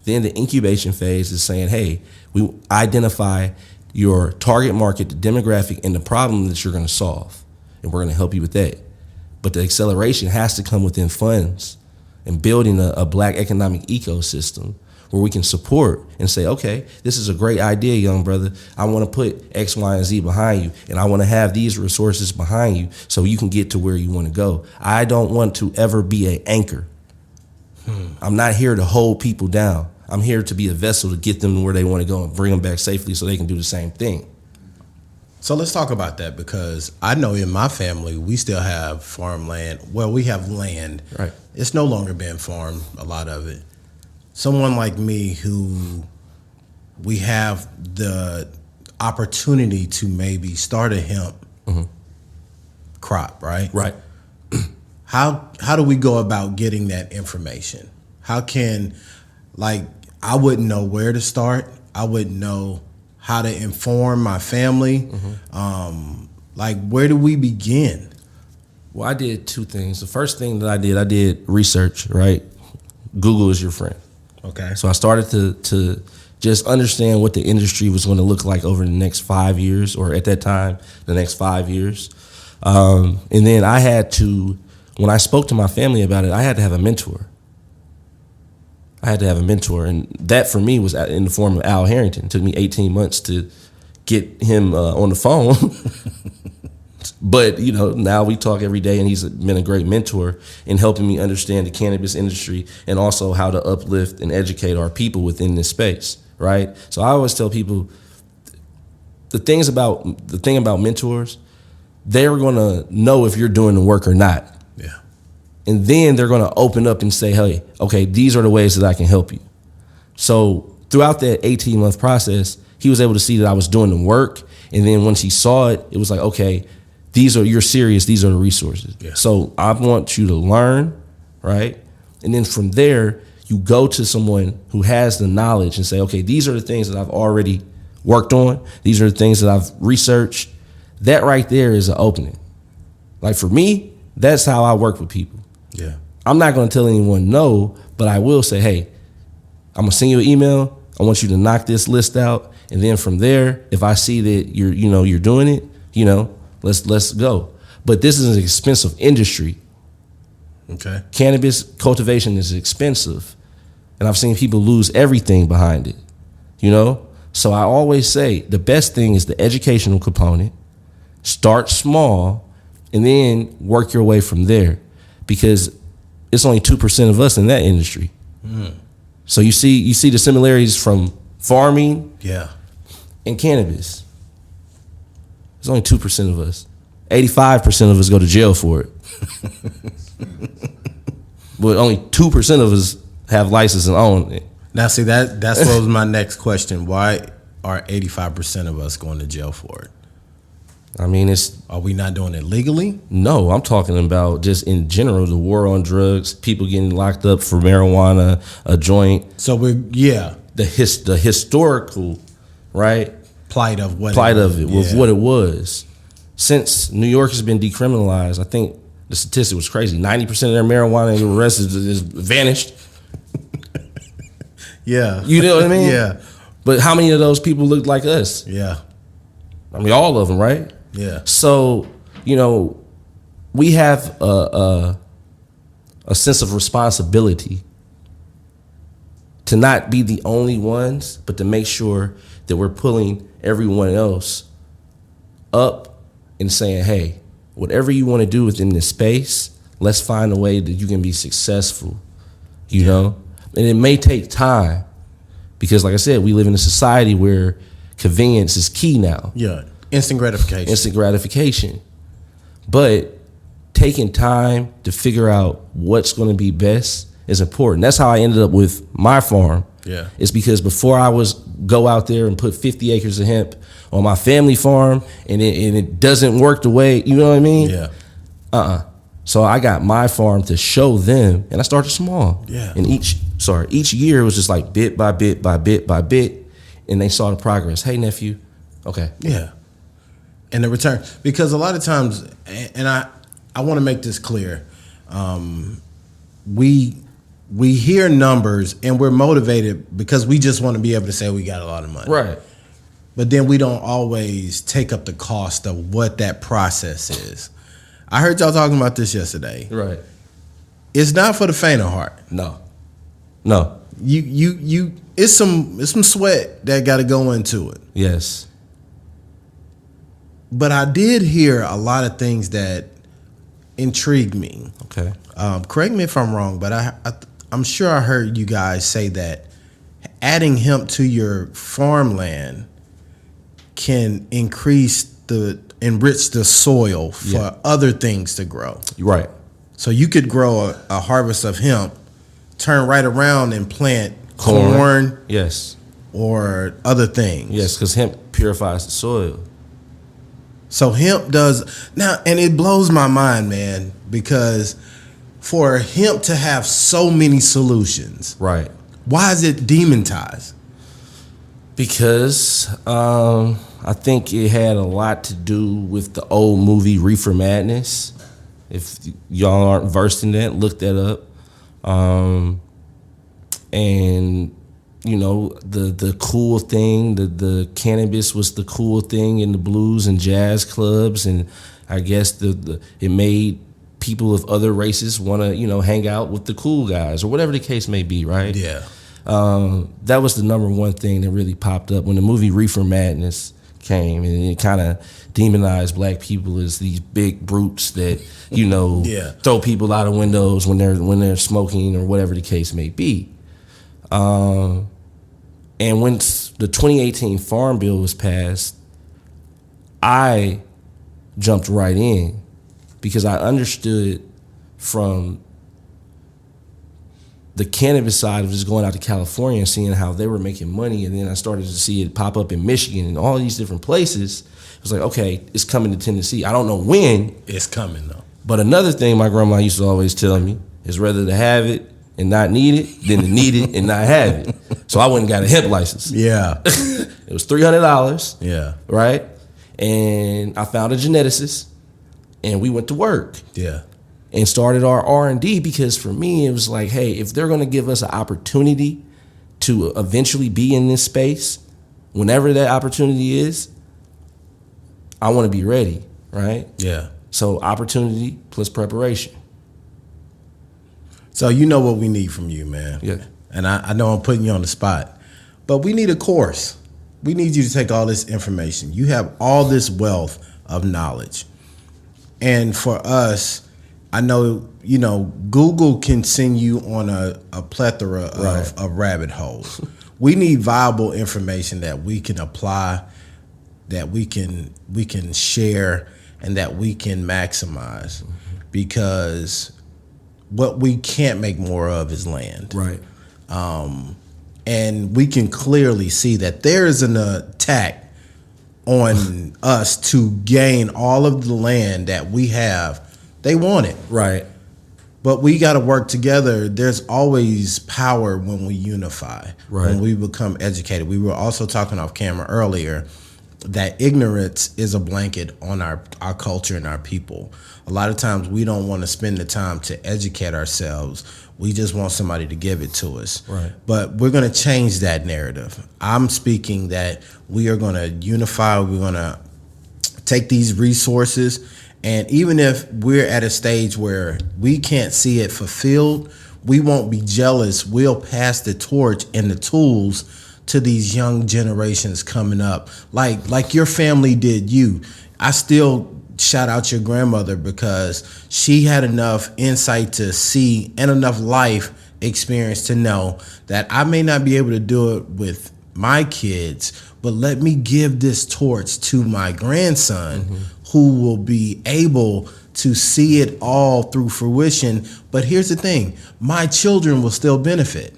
Then the incubation phase is saying, hey, we identify your target market, the demographic, and the problem that you're going to solve. And we're going to help you with that. But the acceleration has to come within funds and building a black economic ecosystem where we can support and say, okay, this is a great idea, young brother. I want to put X, Y, and Z behind you, and I want to have these resources behind you so you can get to where you want to go. I don't want to ever be an anchor. I'm not here to hold people down. I'm here to be a vessel to get them to where they want to go and bring them back safely so they can do the same thing. So let's talk about that, because I know in my family, we still have farmland. Well, we have land. Right. It's no longer being farmed, a lot of it. Someone like me who we have the opportunity to maybe start a hemp crop, right? Right. How do we go about getting that information? How can, like, I wouldn't know where to start. I wouldn't know how to inform my family. Like, where do we begin? Well, I did 2 things. The first thing that I did research, right? Google is your friend. Okay. So I started to just understand what the industry was going to look like over the next 5 years, or at that time, the next 5 years. And then I had to, when I spoke to my family about it, I had to have a mentor. And that for me was in the form of Al Harrington. It took me 18 months to get him on the phone. But, you know, now we talk every day, and he's been a great mentor in helping me understand the cannabis industry and also how to uplift and educate our people within this space, right? So I always tell people the thing about mentors, they're going to know if you're doing the work or not. Yeah. And then they're going to open up and say, hey, okay, these are the ways that I can help you. So throughout that 18-month process, he was able to see that I was doing the work. And then once he saw it, it was like, okay, you're serious, these are the resources. Yeah. So I want you to learn, right? And then from there, you go to someone who has the knowledge and say, okay, these are the things that I've already worked on. These are the things that I've researched. That right there is an opening. Like for me, that's how I work with people. Yeah. I'm not going to tell anyone no, but I will say, hey, I'm going to send you an email. I want you to knock this list out. And then from there, if I see that you're doing it, let's go. But this is an expensive industry. Okay. Cannabis cultivation is expensive. And I've seen people lose everything behind it, So I always say the best thing is the educational component. Start small and then work your way from there, because it's only 2% of us in that industry. So you see the similarities from farming and cannabis. There's only 2% of us. 85% of us go to jail for it. But only 2% of us have license and own it. Now, see, that's what was my next question. Why are 85% of us going to jail for it? I mean, Are we not doing it legally? no, I'm talking about just in general, the war on drugs, people getting locked up for marijuana, a joint. So The historical, right, plight of what with what it was. Since New York has been decriminalized, I think the statistic was crazy. 90% of their marijuana and the rest is vanished. Yeah. You know what I mean? Yeah. But how many of those people look like us? Yeah. I mean, all of them, right? Yeah. So, we have a sense of responsibility to not be the only ones, but to make sure that we're pulling everyone else up and saying, hey, whatever you want to do within this space, let's find a way that you can be successful, you know? And it may take time because, like I said, we live in a society where convenience is key now. Yeah. Instant gratification. But taking time to figure out what's going to be best is important. That's how I ended up with my farm. Yeah. It's because before I go out there and put 50 acres of hemp on my family farm and it doesn't work the way, you know what I mean? Yeah. So I got my farm to show them, and I started small. Yeah. And each year was just like bit by bit by bit by bit, and they saw the progress. Hey, nephew. Okay. Yeah. And the return, because a lot of times, and I want to make this clear, we hear numbers and we're motivated because we just want to be able to say we got a lot of money. Right. But then we don't always take up the cost of what that process is. I heard y'all talking about this yesterday. Right. It's not for the faint of heart. No. You it's some sweat that got to go into it. Yes. But I did hear a lot of things that intrigued me. Okay. Correct me if I'm wrong, but I'm sure I heard you guys say that adding hemp to your farmland can enrich the soil for other things to grow. You're right. So you could grow a harvest of hemp, turn right around and plant corn Yes. or other things. Yes, because hemp purifies the soil. So hemp does now, and it blows my mind, man, because for hemp to have so many solutions, Right. why is it demonized? Because I think it had a lot to do with the old movie Reefer Madness. If y'all aren't versed in that, look that up. And the cool thing, the cannabis was the cool thing in the blues and jazz clubs, and I guess it made people of other races want to hang out with the cool guys or whatever the case may be, right? Yeah. That was the number one thing that really popped up when the movie Reefer Madness came, and it kind of demonized black people as these big brutes that throw people out of windows when they're smoking or whatever the case may be. And when the 2018 Farm Bill was passed, I jumped right in because I understood from the cannabis side of just going out to California and seeing how they were making money, and then I started to see it pop up in Michigan and all these different places. It was like, okay, it's coming to Tennessee. I don't know when. It's coming, though. But another thing my grandma used to always tell me is rather to have it and not need it than to need it and not have it. So I went and got a hemp license. Yeah. It was $300. Yeah. Right? And I found a geneticist, and we went to work. Yeah. And started our R&D, because for me, it was like, hey, if they're going to give us an opportunity to eventually be in this space, whenever that opportunity is, I want to be ready, right? Yeah. So opportunity plus preparation. So you know what we need from you, man. Yeah. And I know I'm putting you on the spot, but we need a course. We need you to take all this information. You have all this wealth of knowledge. And for us, I know, Google can send you on a plethora of rabbit holes. We need viable information that we can apply, that we can share, and that we can maximize, because what we can't make more of is land. Right. and we can clearly see that there is an attack on us to gain all of the land that we have. They want it. Right. But we got to work together. There's always power when we unify, Right. when we become educated. We were also talking off camera earlier that ignorance is a blanket on our culture and our people. A lot of times we don't want to spend the time to educate ourselves. We just want somebody to give it to us. Right. But we're going to change that narrative. I'm speaking that we are going to unify. We're going to take these resources, and even if we're at a stage where we can't see it fulfilled, we won't be jealous. We'll pass the torch and the tools to these young generations coming up, like your family did you. I still shout out your grandmother because she had enough insight to see and enough life experience to know that I may not be able to do it with my kids, but let me give this torch to my grandson, who will be able to see it all through fruition. But here's the thing, my children will still benefit.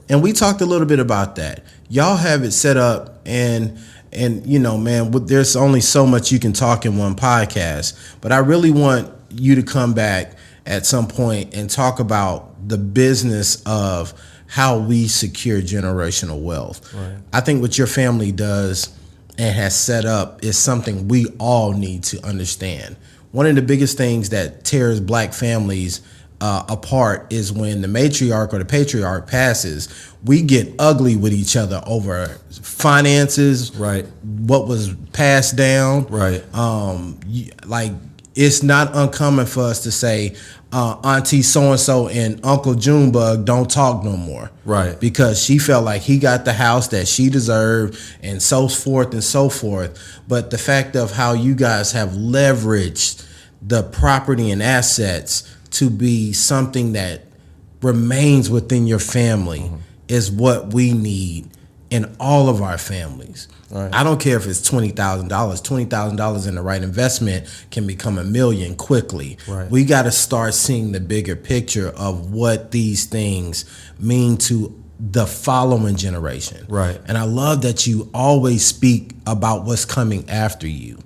And we talked a little bit about that. Y'all have it set up, and you know, man, there's only so much you can talk in one podcast, but I really want you to come back at some point and talk about the business of how we secure generational wealth. Right. I think what your family does and has set up is something we all need to understand. One of the biggest things that tears black families apart is when the matriarch or the patriarch passes, we get ugly with each other over finances, Right. what was passed down. Right. Like, it's not uncommon for us to say, Auntie so-and-so and Uncle Junebug don't talk no more. Right. Because she felt like he got the house that she deserved, and so forth and so forth. But the fact of how you guys have leveraged the property and assets to be something that remains within your family is what we need in all of our families. Right. I don't care if it's $20,000. $20,000 in the right investment can become $1 million quickly. Right. We got to start seeing the bigger picture of what these things mean to the following generation. Right. And I love that you always speak about what's coming after you.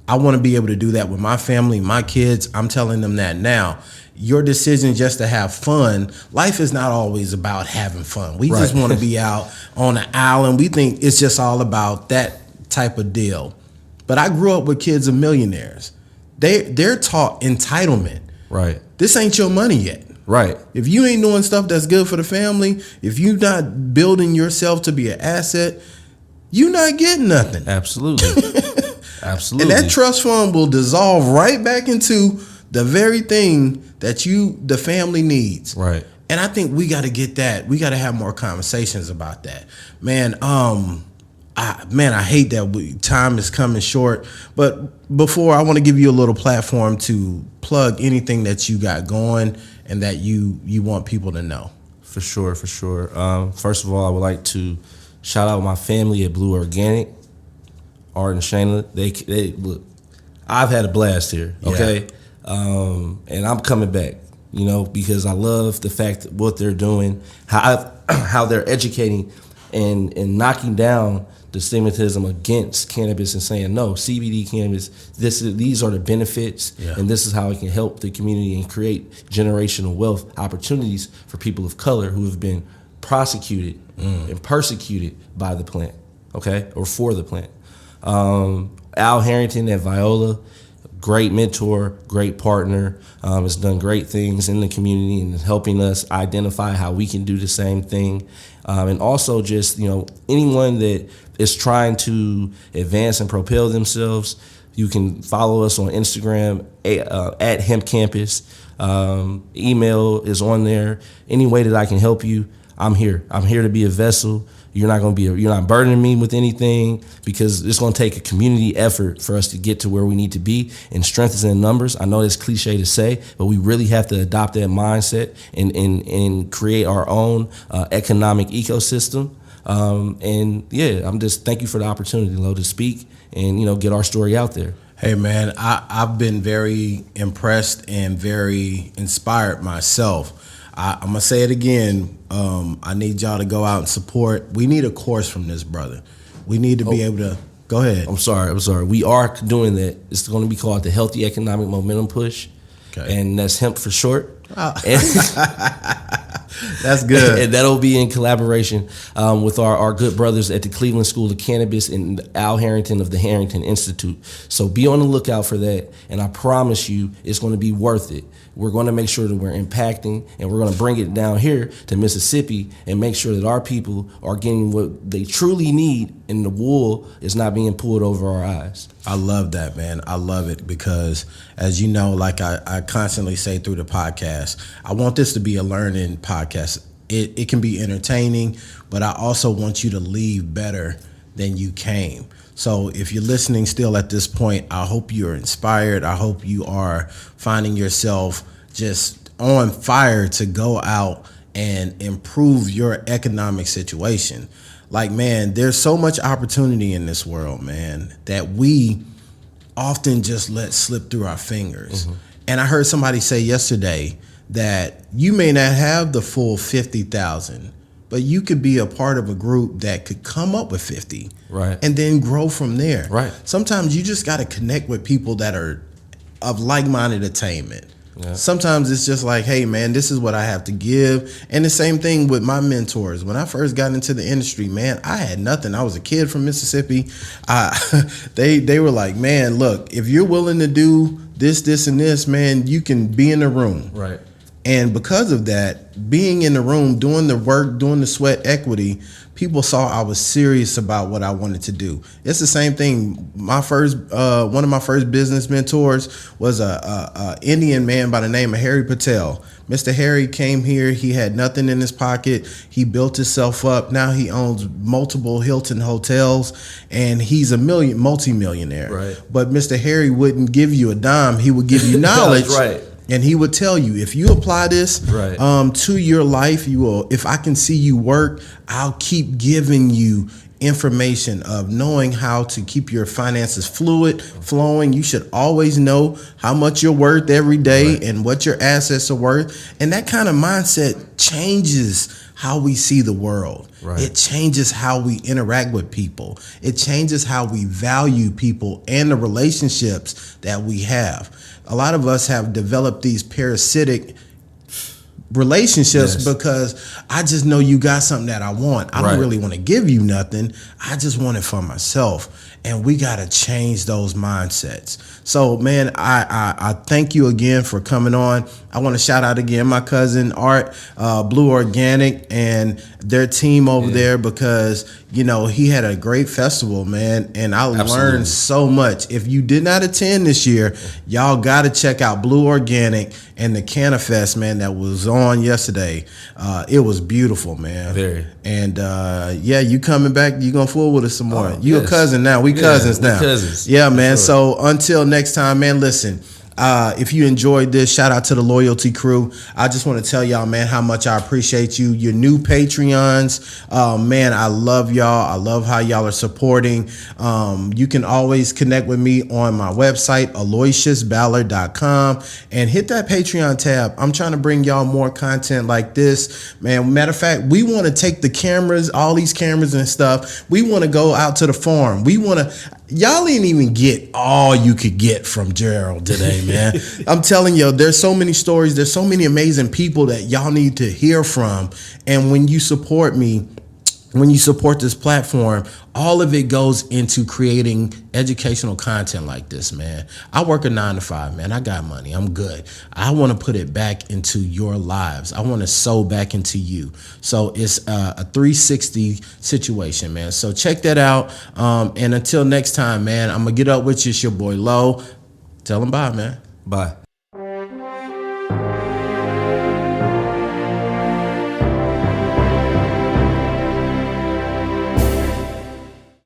I want to be able to do that with my family, my kids. I'm telling them that now. Your decision just to have fun, life is not always about having fun. We just want to be out on an island. We think it's just all about that type of deal. But I grew up with kids of millionaires. They're taught entitlement. Right. This ain't your money yet. Right. If you ain't doing stuff that's good for the family, if you're not building yourself to be an asset, you're not getting nothing. Absolutely. Absolutely. And that trust fund will dissolve right back into the very thing that the family needs. Right. And I think we got to get that. We got to have more conversations about that. Man, I hate that time is coming short. But before, I want to give you a little platform to plug anything that you got going and that you want people to know. For sure. First of all, I would like to shout out my family at Blue Organic, Art and Shayna. They look, I've had a blast here. Okay. Yeah. And I'm coming back, you know, because I love the fact that what they're doing, how they're educating and knocking down the stigmatism against cannabis and saying, no, CBD cannabis, these are the benefits, and this is how it can help the community and create generational wealth opportunities for people of color who have been prosecuted and persecuted by the plant, okay, or for the plant. Al Harrington at Viola, great mentor, great partner, has done great things in the community and helping us identify how we can do the same thing. And also just, you know, anyone that is trying to advance and propel themselves, you can follow us on Instagram at Hemp Campus. Email is on there. Any way that I can help you, I'm here. I'm here to be a vessel. You're not burdening me with anything, because it's going to take a community effort for us to get to where we need to be. And strength is in numbers. I know it's cliche to say, but we really have to adopt that mindset and create our own economic ecosystem. And yeah, I'm just thank you for the opportunity, Lo, to speak and, you know, get our story out there. Hey man, I've been very impressed and very inspired myself. I'm gonna say it again. I need y'all to go out and support. We need a course from this brother. We need to be able to go ahead. I'm sorry. We are doing that. It's going to be called the Healthy Economic Momentum Push, and that's hemp for short. That's good. And that'll be in collaboration with our good brothers at the Cleveland School of Cannabis and Al Harrington of the HarringtonInstitute. So be on the lookout for that, and I promise you it's going to be worth it. We're going to make sure that we're impacting, and we're going to bring it down here to Mississippi and make sure that our people are getting what they truly need, and the wool is not being pulled over our eyes. I love that, man. I love it because, as you know, like I constantly say through the podcast, I want this to be a learning podcast. It can be entertaining, but I also want you to leave better than you came. So if you're listening still at this point, I hope you're inspired. I hope you are finding yourself just on fire to go out and improve your economic situation. Like, man, there's so much opportunity in this world, man, that we often just let slip through our fingers. Mm-hmm. And I heard somebody say yesterday that you may not have the full 50,000, but you could be a part of a group that could come up with 50, right, and then grow from there. Right. Sometimes you just got to connect with people that are of like-minded attainment. Yeah. Sometimes it's just like, hey, man, this is what I have to give. And the same thing with my mentors. When I first got into the industry, man, I had nothing. I was a kid from Mississippi. They were like, man, look, if you're willing to do this, and this, man, you can be in the room. Right. And because of that, being in the room, doing the work, doing the sweat equity, people saw I was serious about what I wanted to do. It's the same thing. My first, one of my first business mentors was a Indian man by the name of Harry Patel. Mr. Harry came here. He had nothing in his pocket. He built himself up. Now he owns multiple Hilton hotels, and he's a multi-millionaire. Right. But Mr. Harry wouldn't give you a dime. He would give you knowledge. Right. And he would tell you, if you apply this to your life, you will. If I can see you work, I'll keep giving you information of knowing how to keep your finances flowing. You should always know how much you're worth every day and what your assets are worth. And that kind of mindset changes how we see the world. Right. It changes how we interact with people. It changes how we value people and the relationships that we have. A lot of us have developed these parasitic relationships because I just know you got something that I want. I don't really want to give you nothing. I just want it for myself. And we got to change those mindsets. So, man, I thank you again for coming on. I want to shout out again my cousin Art, Blue Organic, and their team over there, because, you know, he had a great festival, man, and I learned so much. If you did not attend this year, y'all got to check out Blue Organic and the Cannabis, man, that was on yesterday. It was beautiful, man. Very. And you coming back, you gonna fool with us some more. You a cousin now. We cousins now. Cousins. Yeah, man. Sure. So until next time, man, listen. If you enjoyed this, shout out to the Loyalty Crew. I just want to tell y'all, man, how much I appreciate you. Your new Patreons, man, I love y'all. I love how y'all are supporting. You can always connect with me on my website, aloysiusballard.com, and hit that Patreon tab. I'm trying to bring y'all more content like this, man. Matter of fact, we want to take the cameras, all these cameras and stuff. We want to go out to the farm. Y'all ain't even get all you could get from Jarrel today, man. I'm telling you, there's so many stories. There's so many amazing people that y'all need to hear from. And when you support me, when you support this platform, all of it goes into creating educational content like this, man. I work a 9 to 5, man. I got money. I'm good. I want to put it back into your lives. I want to sow back into you. So it's a 360 situation, man. So check that out. And until next time, man, I'm going to get up with you. It's your boy Lo. Tell him bye, man. Bye.